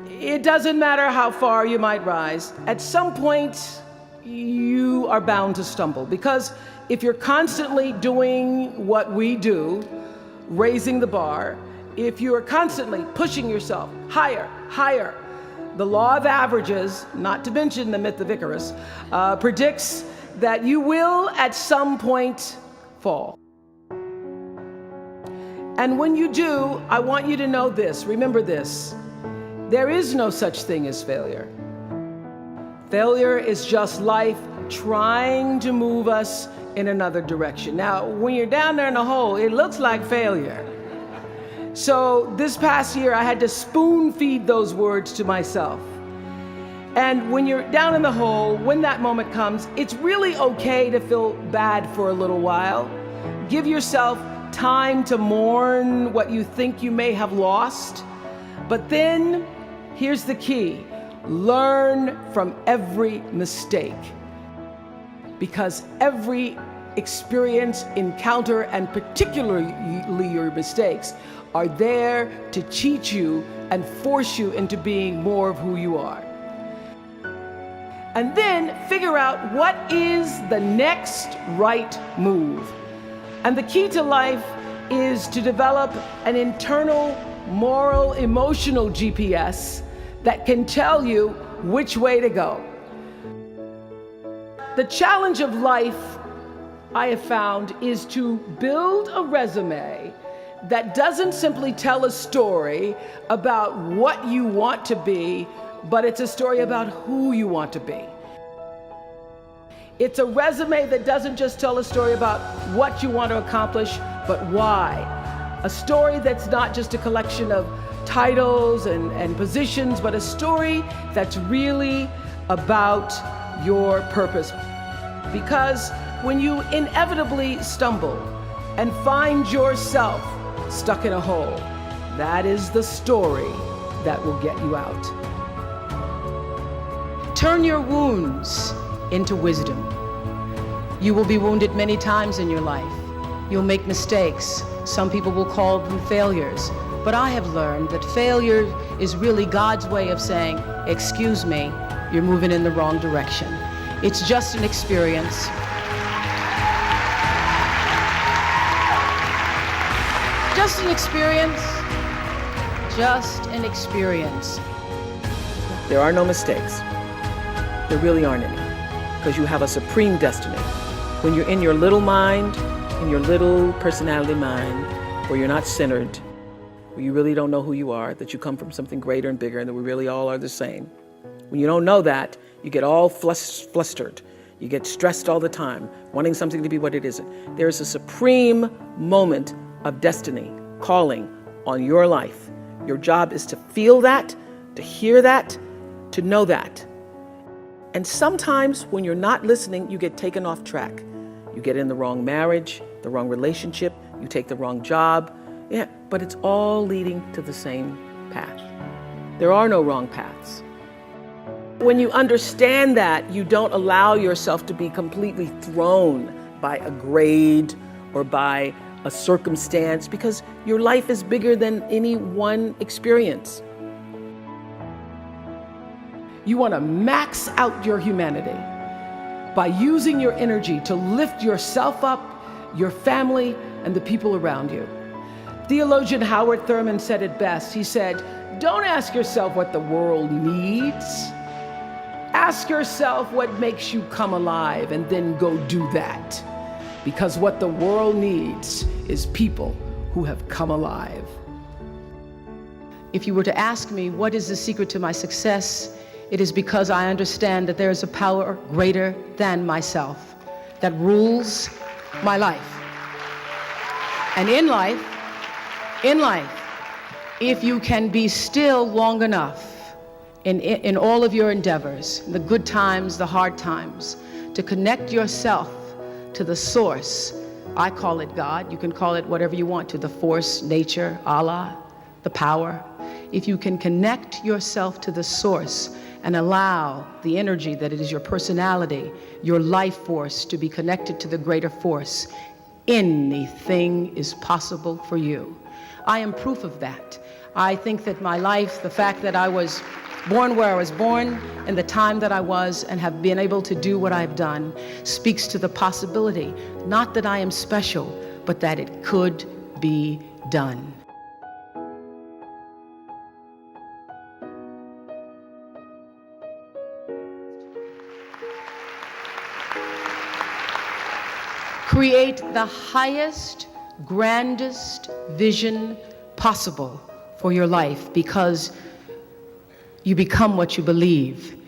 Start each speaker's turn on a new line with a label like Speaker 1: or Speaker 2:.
Speaker 1: It doesn't matter how far you might rise. At some point, you are bound to stumble, because if you're constantly doing what we do, raising the bar, if you are constantly pushing yourself higher, higher, the law of averages, not to mention the myth of Icarus, predicts that you will at some point fall. And when you do, I want you to know this, remember this, there is no such thing as failure. Failure is just life trying to move us in another direction. Now, when you're down there in the hole, it looks like failure. So this past year, I had to spoon feed those words to myself. And when you're down in the hole, when that moment comes, it's really okay to feel bad for a little while. Give yourself time to mourn what you think you may have lost. But then, here's the key. Learn from every mistake. Because every experience, encounter, and particularly your mistakes are there to teach you and force you into being more of who you are. And then figure out what is the next right move. And the key to life is to develop an internal, moral, emotional GPS that can tell you which way to go. The challenge of life, I have found, is to build a resume that doesn't simply tell a story about what you want to be, but it's a story about who you want to be. It's a resume that doesn't just tell a story about what you want to accomplish, but why. A story that's not just a collection of titles and positions, but a story that's really about your purpose. Because when you inevitably stumble and find yourself stuck in a hole, that is the story that will get you out. Turn your wounds into wisdom. You will be wounded many times in your life. You'll make mistakes. Some people will call them failures. But I have learned that failure is really God's way of saying, excuse me, you're moving in the wrong direction. It's just an experience. Just an experience. Just an experience. There are no mistakes. There really aren't any, because you have a supreme destiny. When you're in your little mind, in your little personality mind, where you're not centered, where you really don't know who you are, that you come from something greater and bigger, and that we really all are the same. When you don't know that, you get all flustered. You get stressed all the time, wanting something to be what it isn't. There is a supreme moment of destiny calling on your life. Your job is to feel that, to hear that, to know that. And sometimes when you're not listening, you get taken off track. You get in the wrong marriage, the wrong relationship, you take the wrong job. Yeah, but it's all leading to the same path. There are no wrong paths. When you understand that, you don't allow yourself to be completely thrown by a grade or by a circumstance, because your life is bigger than any one experience. You want to max out your humanity by using your energy to lift yourself up, your family, and the people around you. Theologian Howard Thurman said it best. He said, don't ask yourself what the world needs. Ask yourself what makes you come alive, and then go do that. Because what the world needs is people who have come alive. If you were to ask me what is the secret to my success, it is because I understand that there is a power greater than myself that rules my life. And in life, if you can be still long enough in all of your endeavors, the good times, the hard times, to connect yourself to the source. I call it God. You can call it whatever you want to, the force, nature, Allah, the power. If you can connect yourself to the source and allow the energy that it is your personality, your life force, to be connected to the greater force, anything is possible for you. I am proof of that. I think that my life, the fact that I was born where I was born, and the time that I was, and have been able to do what I've done, speaks to the possibility, not that I am special, but that it could be done. Create the highest, grandest vision possible for your life, because you become what you believe.